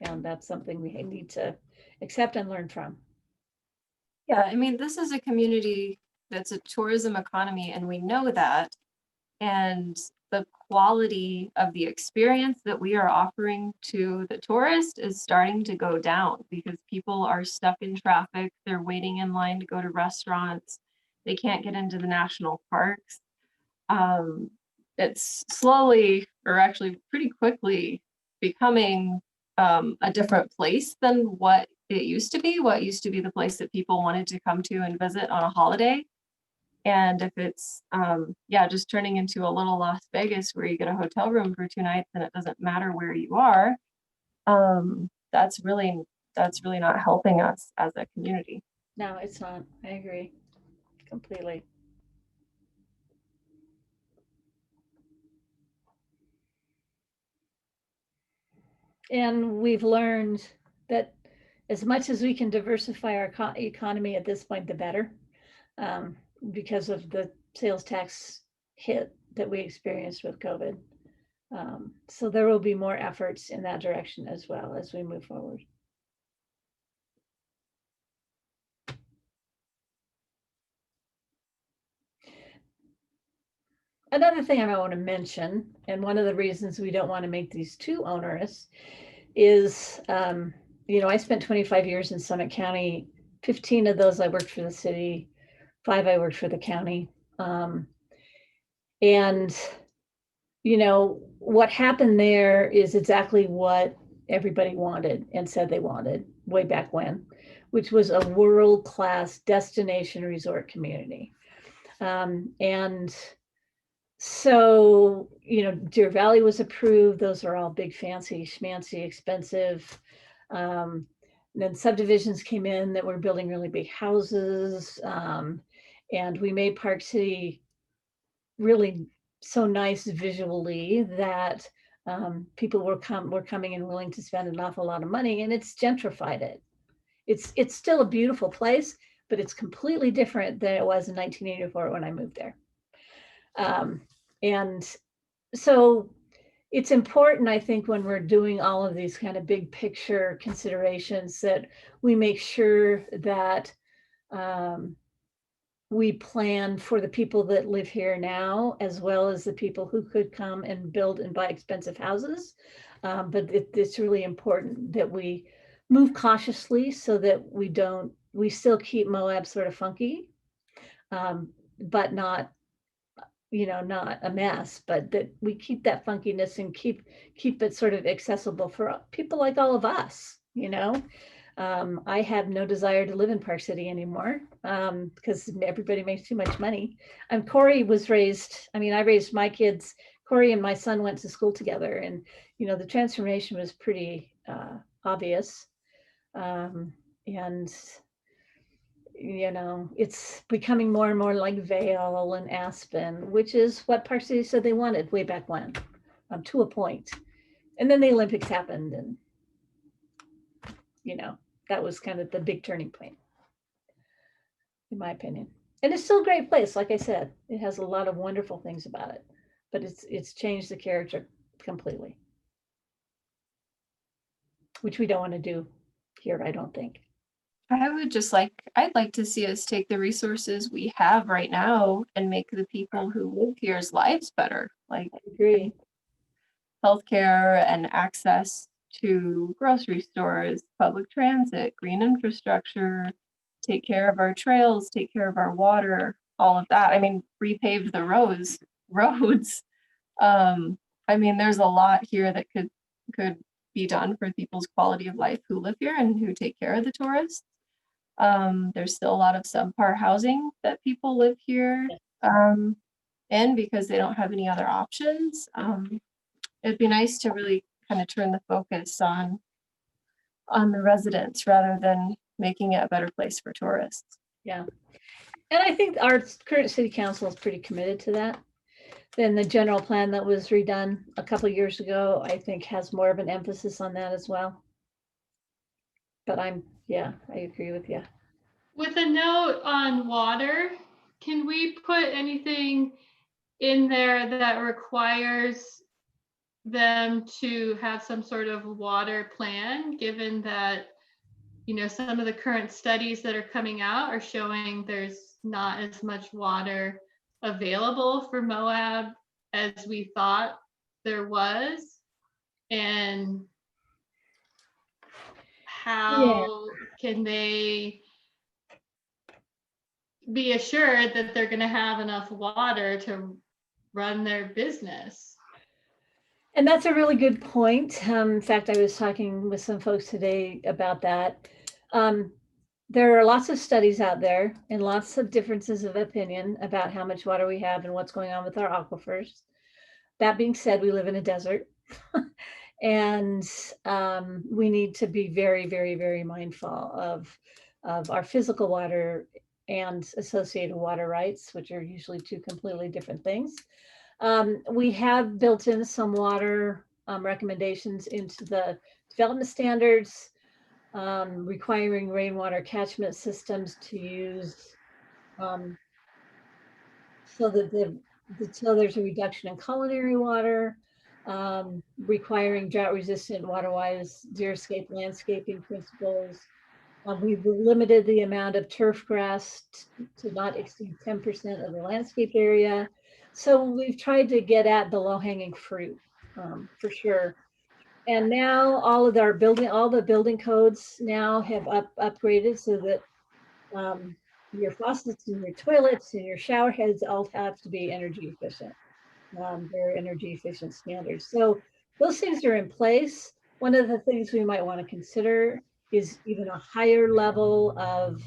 and that's something we need to accept and learn from. Yeah, I mean, this is a community that's a tourism economy, and we know that. And the quality of the experience that we are offering to the tourist is starting to go down because people are stuck in traffic. They're waiting in line to go to restaurants. They can't get into the national parks. It's slowly, or actually pretty quickly, becoming a different place than what it used to be. What used to be the place that people wanted to come to and visit on a holiday. And if it's, just turning into a little Las Vegas where you get a hotel room for 2 nights and it doesn't matter where you are, that's really not helping us as a community. No, it's not. I agree completely. And we've learned that as much as we can diversify our economy at this point, the better, because of the sales tax hit that we experienced with COVID. So there will be more efforts in that direction as well as we move forward. Another thing I want to mention, and one of the reasons we don't want to make these too onerous, is, I spent 25 years in Summit County. 15 of those I worked for the city, 5 I worked for the county. And what happened there is exactly what everybody wanted and said they wanted way back when, which was a world-class destination resort community. And so, Deer Valley was approved. Those are all big, fancy, schmancy, expensive. Then subdivisions came in that were building really big houses. And we made Park City really so nice visually that people were coming and willing to spend an awful lot of money, and it's gentrified it. It's still a beautiful place, but it's completely different than it was in 1984 when I moved there. And so it's important, I think, when we're doing all of these kind of big picture considerations, that we make sure that we plan for the people that live here now, as well as the people who could come and build and buy expensive houses. But it's really important that we move cautiously so that we still keep Moab sort of funky, but not a mess, but that we keep that funkiness and keep it sort of accessible for people like all of us. I have no desire to live in Park City anymore because everybody makes too much money. Corey was raised, I raised my kids. Corey and my son went to school together, and, you know, the transformation was pretty obvious. And, you know, it's becoming more and more like Vail and Aspen, which is what Park City said they wanted way back when, to a point. And then the Olympics happened, and, you know, that was kind of the big turning point, in my opinion. And it's still a great place. Like I said, it has a lot of wonderful things about it, but it's changed the character completely, which we don't want to do here, I don't think. I'd like to see us take the resources we have right now and make the people who live here's lives better, like I agree. healthcare and access to grocery stores, public transit, green infrastructure, take care of our trails, take care of our water, all of that. I mean, repave the roads. I mean, there's a lot here that could be done for people's quality of life who live here and who take care of the tourists. There's still a lot of subpar housing that people live here in because they don't have any other options. It'd be nice to really kind of turn the focus on the residents rather than making it a better place for tourists. Yeah. And I think our current city council is pretty committed to that. Then the general plan that was redone a couple of years ago, I think has more of an emphasis on that as well. But yeah, I agree with you. With a note on water, can we put anything in there that requires them to have some sort of water plan, given that, you know, some of the current studies that are coming out are showing there's not as much water available for Moab as we thought there was? And how can they be assured that they're going to have enough water to run their business? And that's a really good point. In fact, I was talking with some folks today about that. There are lots of studies out there and lots of differences of opinion about how much water we have and what's going on with our aquifers. That being said, we live in a desert and we need to be very, very, very mindful of our physical water and associated water rights, which are usually two completely different things. We have built in some water recommendations into the development standards, requiring rainwater catchment systems to use so that so there's a reduction in culinary water, requiring drought-resistant water-wise xeriscape landscaping principles. We've limited the amount of turf grass to not exceed 10% of the landscape area. So we've tried to get at the low-hanging fruit for sure. And now all the building codes now have upgraded so that your faucets and your toilets and your shower heads all have to be energy efficient. They're energy efficient standards. So those things are in place. One of the things we might want to consider is even a higher level of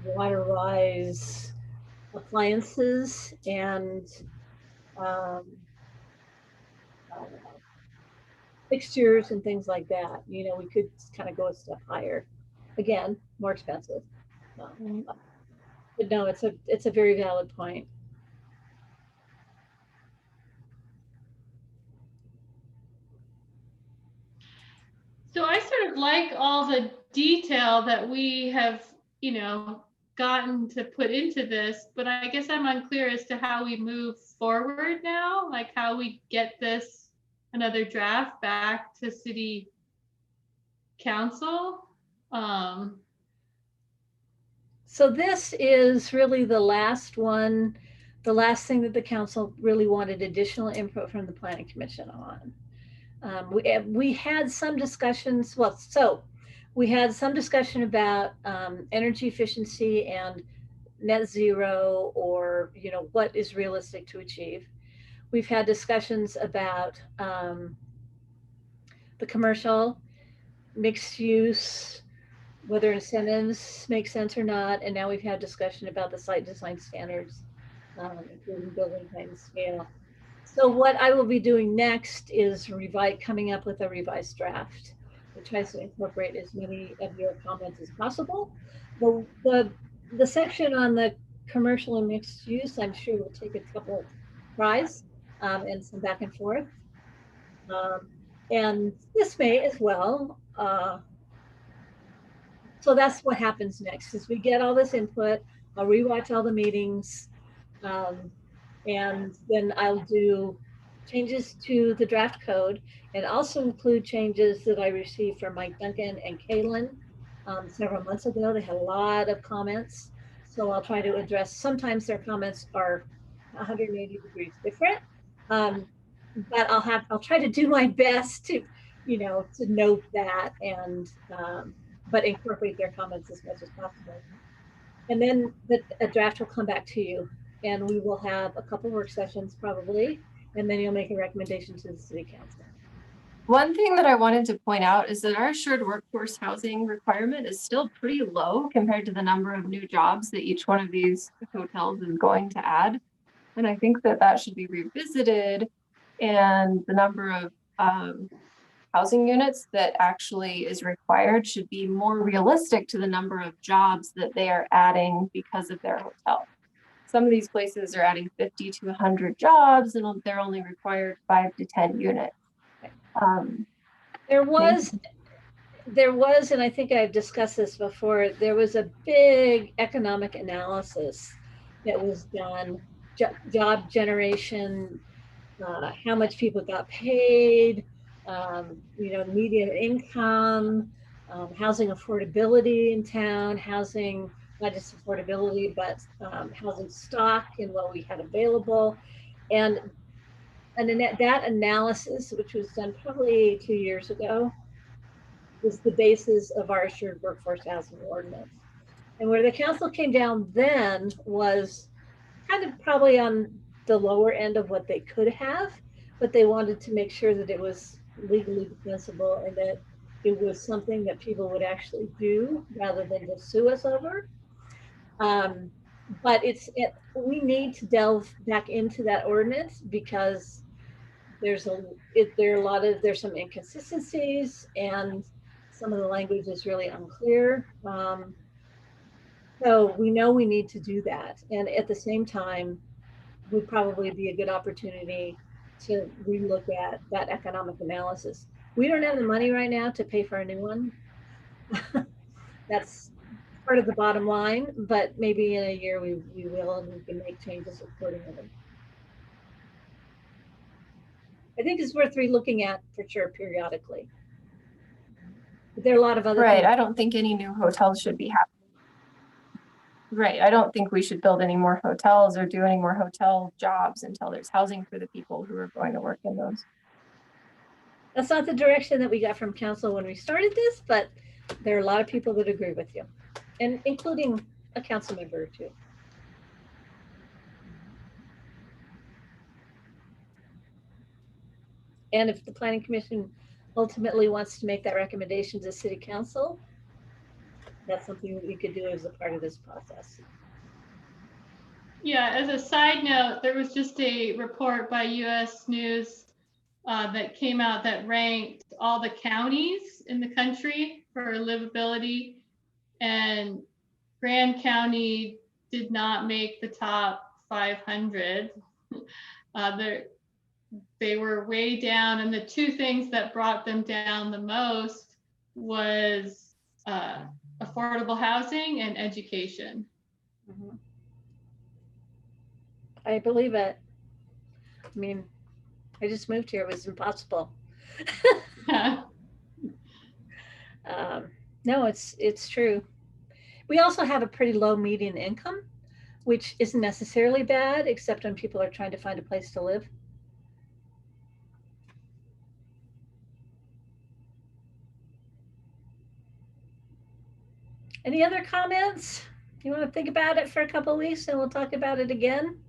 water-wise appliances and fixtures and things like that. You know, we could kind of go a step higher. Again, more expensive. But no, it's a very valid point. So I sort of like all the detail that we have, you know, gotten to put into this, but I guess I'm unclear as to how we move forward now, like how we get this another draft back to city council. So this is really the last one, the last thing that the council really wanted additional input from the planning commission on. We had some discussions, we had some discussion about energy efficiency and net zero, or, you know, what is realistic to achieve. We've had discussions about the commercial mixed use, whether incentives make sense or not. And now we've had discussion about the site design standards. including building height and scale. So what I will be doing next is coming up with a revised draft, which tries to incorporate as many of your comments as possible. The section on the commercial and mixed use, I'm sure will take a couple of tries and some back and forth. And this may as well. So that's what happens next is we get all this input. I'll rewatch all the meetings. And then I'll do changes to the draft code and also include changes that I received from Mike Duncan and Kaylin several months ago. They had a lot of comments. So I'll try to address, sometimes their comments are 180 degrees different. But I'll try to do my best to, to note that and, but incorporate their comments as much as possible. And then a draft will come back to you and we will have a couple work sessions probably, and then you'll make a recommendation to the city council. One thing that I wanted to point out is that our assured workforce housing requirement is still pretty low compared to the number of new jobs that each one of these hotels is going to add. And I think that that should be revisited, and the number of housing units that actually is required should be more realistic to the number of jobs that they are adding because of their hotel. Some of these places are adding 50 to 100 jobs and they're only required 5 to 10 units. There was, and I think I've discussed this before, there was a big economic analysis that was done, job generation, how much people got paid, median income, housing affordability in town, housing, not just affordability, but housing stock and what we had available. And that analysis, which was done probably 2 years ago, was the basis of our assured workforce housing ordinance. And where the council came down then was kind of probably on the lower end of what they could have, but they wanted to make sure that it was legally defensible and that it was something that people would actually do rather than just sue us over. But we need to delve back into that ordinance because there's some inconsistencies and some of the language is really unclear. So we know we need to do that. And at the same time, would probably be a good opportunity to relook at that economic analysis. We don't have the money right now to pay for a new one. That's part of the bottom line, but maybe in a year we will, and we can make changes accordingly. I think it's worth relooking at for sure periodically. But there are a lot of other Right. things. I don't think any new hotels should be happening. Right. I don't think we should build any more hotels or do any more hotel jobs until there's housing for the people who are going to work in those. That's not the direction that we got from council when we started this, but there are a lot of people that agree with you, and including a council member or two. And if the planning commission ultimately wants to make that recommendation to city council, that's something that we could do as a part of this process. Yeah, as a side note, there was just a report by US News that came out that ranked all the counties in the country for livability, and Grand County did not make the top 500. They were way down, and the two things that brought them down the most was affordable housing and education. Mm-hmm. I believe it. I mean, I just moved here. It was impossible. No, it's true. We also have a pretty low median income, which isn't necessarily bad, except when people are trying to find a place to live. Any other comments? You want to think about it for a couple of weeks and we'll talk about it again?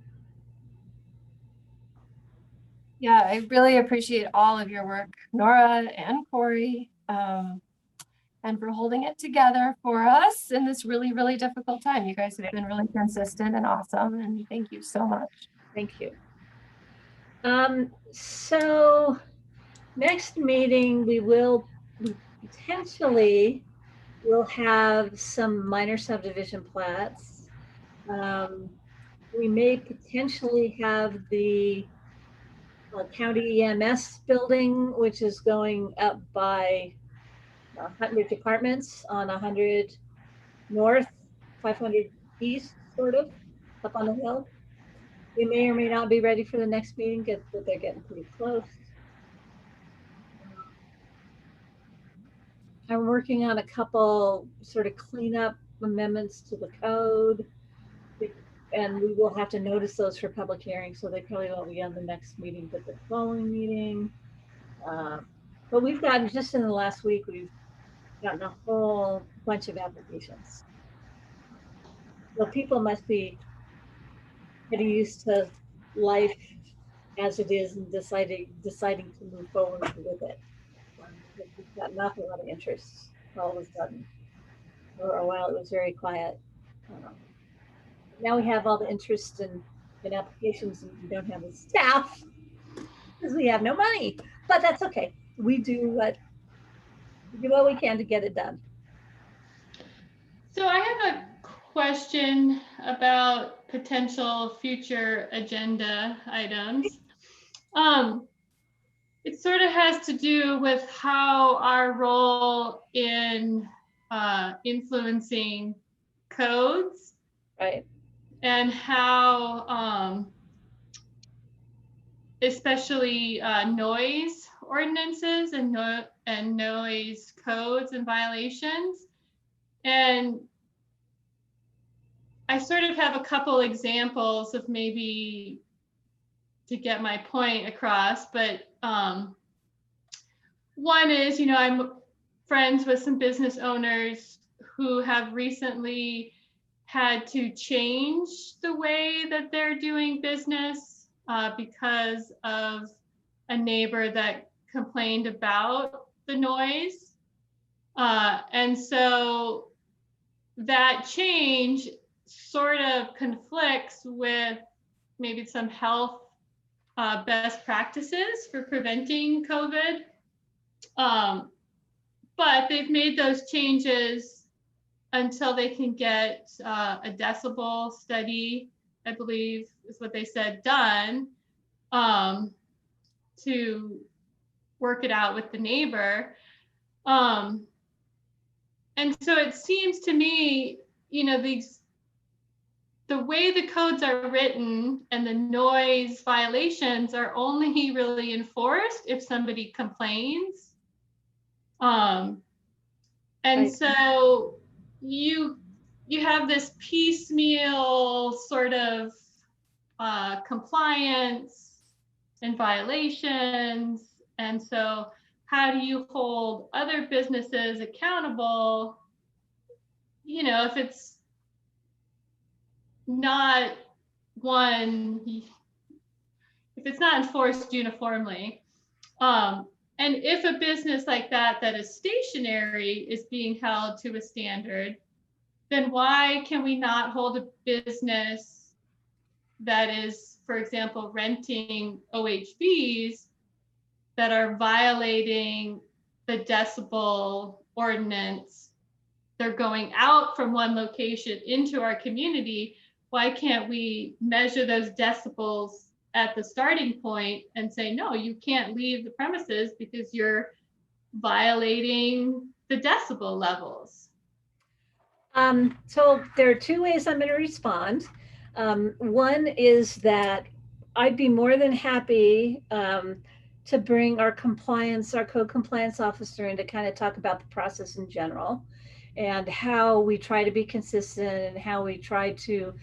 Yeah, I really appreciate all of your work, Nora and Corey. And and for holding it together for us in this really, really difficult time. You guys have been really consistent and awesome, and thank you so much. Thank you. So next meeting, we potentially will have some minor subdivision plats. We may potentially have the county EMS building, which is going up by 100 departments on 100 north, 500 east, sort of, up on the hill. We may or may not be ready for the next meeting, but they're getting pretty close. I'm working on a couple sort of cleanup amendments to the code. And we will have to notice those for public hearing, so they probably won't be on the next meeting, but the following meeting. But we've gotten, just in the last week, we've gotten a whole bunch of applications. Well, people must be getting used to life as it is and deciding to move forward with it. We've got an awful lot of interest all of a sudden. For a while, it was very quiet. Now we have all the interest in applications, and we don't have the staff because we have no money. But that's okay. We do what we can to get it done. So I have a question about potential future agenda items. It sort of has to do with how our role in influencing codes, Right. and how especially noise ordinances and noise codes and violations. And I sort of have a couple examples of maybe to get my point across, but one is, I'm friends with some business owners who have recently had to change the way that they're doing business because of a neighbor that complained about the noise. And so that change sort of conflicts with maybe some health best practices for preventing COVID. But they've made those changes until they can get a decibel study, I believe is what they said, done to work it out with the neighbor. And so it seems to me, the way the codes are written and the noise violations are only really enforced if somebody complains. And Right. so you have this piecemeal sort of compliance and violations. And so how do you hold other businesses accountable, if it's not enforced uniformly? And if a business like that is stationary is being held to a standard, then why can we not hold a business that is, for example, renting OHVs that are violating the decibel ordinance? They're going out from one location into our community. Why can't we measure those decibels at the starting point and say, no, you can't leave the premises because you're violating the decibel levels? So there are two ways I'm going to respond. One is that I'd be more than happy to bring our code compliance officer in to kind of talk about the process in general and how we try to be consistent and how we try to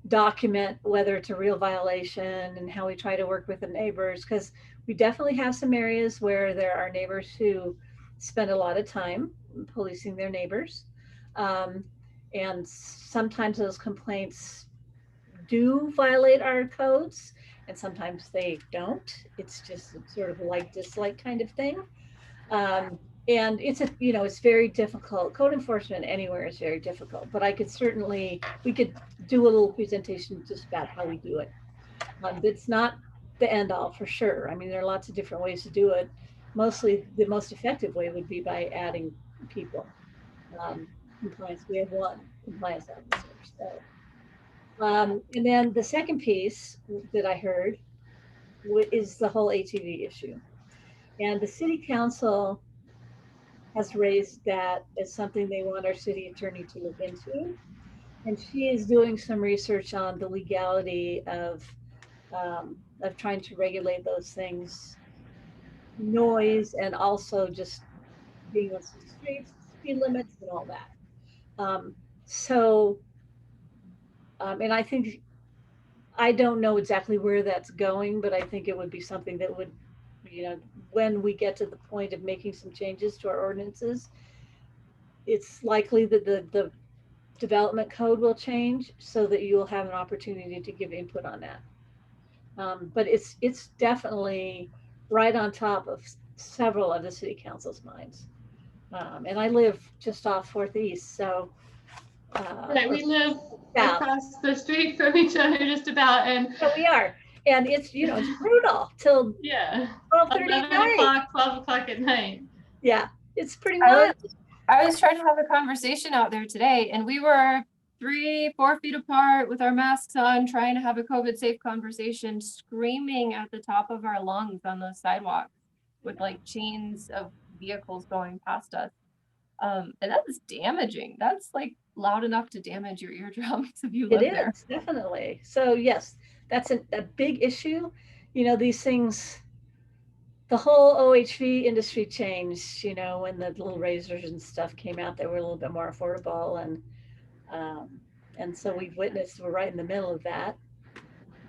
document whether it's a real violation and how we try to work with the neighbors, because we definitely have some areas where there are neighbors who spend a lot of time policing their neighbors. And sometimes those complaints do violate our codes and sometimes they don't. It's just sort of like dislike kind of thing. And it's a, you know, it's very difficult. Code enforcement anywhere is very difficult, but I could certainly, we could do a little presentation just about how we do it. It's not the end all for sure. I mean, there are lots of different ways to do it. Mostly the most effective way would be by adding people. Compliance, we have one compliance officer. So, and then the second piece that I heard is the whole ATV issue. And the city council has raised that as something they want our city attorney to look into. And she is doing some research on the legality of trying to regulate those things, noise, and also just being on some streets, speed limits, and all that. And I think, I don't know exactly where that's going, but I think it would be something that would, you know, when we get to the point of making some changes to our ordinances, it's likely that the development code will change so that you will have an opportunity to give input on that. But it's definitely right on top of several of the city council's minds. And I live just off 4th East, so. Right, we live across the street from each other just about, and. So we are, and it's, you know, it's brutal till Yeah. 12:30 at night. 12 o'clock at night. Yeah, it's pretty wild. I was trying to have a conversation out there today, and we were 3-4 feet apart with our masks on, trying to have a COVID safe conversation, screaming at the top of our lungs on those sidewalks with like chains of vehicles going past us. And that's damaging. That's like loud enough to damage your eardrums if you live there. It is, definitely. So yes, that's a big issue. You know, these things, the whole OHV industry changed, you know, when the little razors and stuff came out, they were a little bit more affordable. And so we've witnessed, we're right in the middle of that.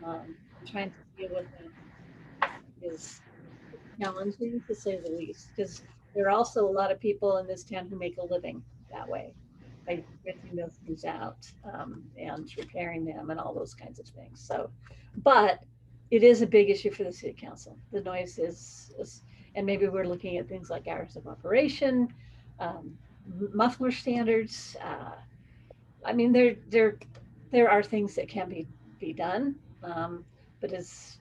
Trying to deal with them is challenging, to say the least, because there are also a lot of people in this town who make a living that way, by renting those things out and repairing them and all those kinds of things. So, but it is a big issue for the city council. The noise is, and maybe we're looking at things like hours of operation, muffler standards. I mean, there are things that can be done, but it's,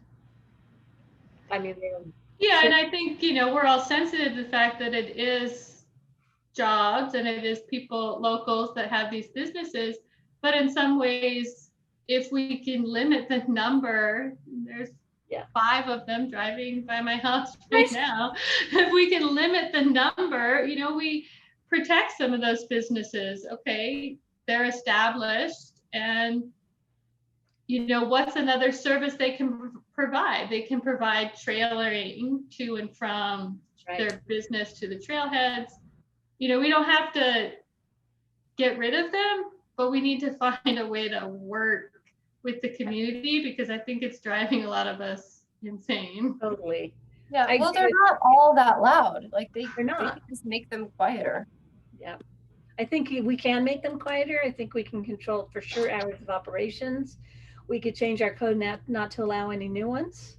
I mean, yeah, and I think, you know, we're all sensitive to the fact that it is jobs and it is people, locals that have these businesses, but in some ways, if we can limit the number, there's 5 of them driving by my house right now. If we can limit the number, you know, we protect some of those businesses. Okay, they're established, and you know, what's another service they can provide? They can provide trailering to and from their business to the trailheads. You know, we don't have to get rid of them, but we need to find a way to work with the community, because I think it's driving a lot of us insane. Totally. Yeah, well, they're not all that loud. Like they're not. They can just make them quieter. Yeah. I think we can make them quieter. I think we can control for sure hours of operations. We could change our code not to allow any new ones.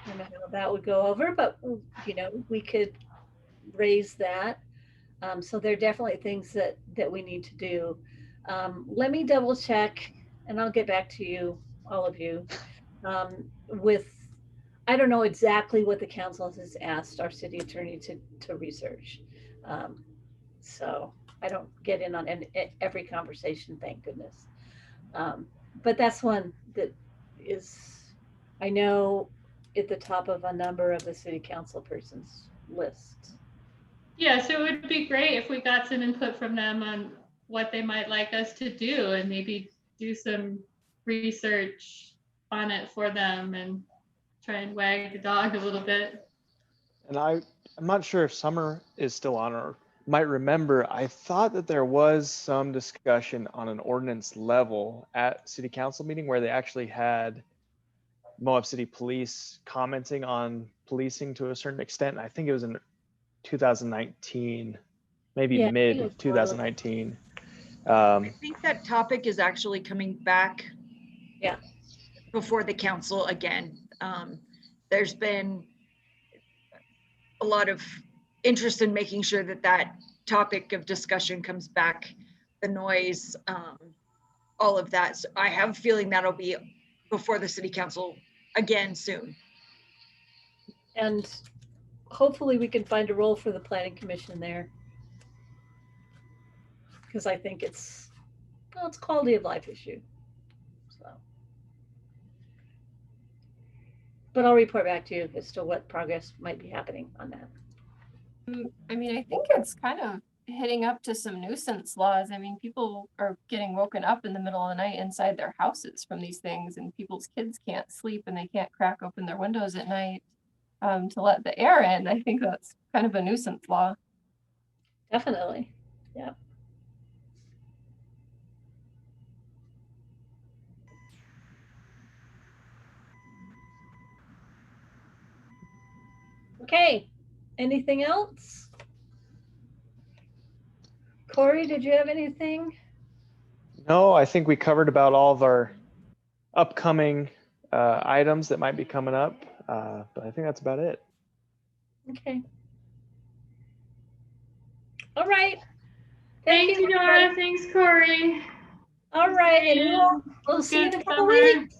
I don't know how that would go over, but you know, we could raise that. So there are definitely things that we need to do. Let me double check, and I'll get back to you, all of you, with, I don't know exactly what the council has asked our city attorney to research. So I don't get in on every conversation, thank goodness. But that's one that is, I know, at the top of a number of the city council persons' lists. Yeah, so it would be great if we got some input from them on what they might like us to do, and maybe do some research on it for them and try and wag the dog a little bit. And I'm not sure if Summer is still on or might remember, I thought that there was some discussion on an ordinance level at city council meeting where they actually had Moab City Police commenting on policing to a certain extent. I think it was in 2019, maybe mid 2019. I think that topic is actually coming back before the council again. There's been a lot of interest in making sure that that topic of discussion comes back, the noise, all of that. So I have a feeling that'll be before the city council again soon. And hopefully we can find a role for the planning commission there. Because I think it's, well, it's a quality of life issue. So. But I'll report back to you as to what progress might be happening on that. I mean, I think it's kind of hitting up to some nuisance laws. I mean, people are getting woken up in the middle of the night inside their houses from these things, and people's kids can't sleep and they can't crack open their windows at night to let the air in. I think that's kind of a nuisance law. Definitely. Yeah. Okay. Anything else? Corey, did you have anything? No, I think we covered about all of our upcoming items that might be coming up, but I think that's about it. Okay. All right. Thank you, everybody. Dora. Thanks, Corey. All right. And we'll see you in a Good couple summer. weeks.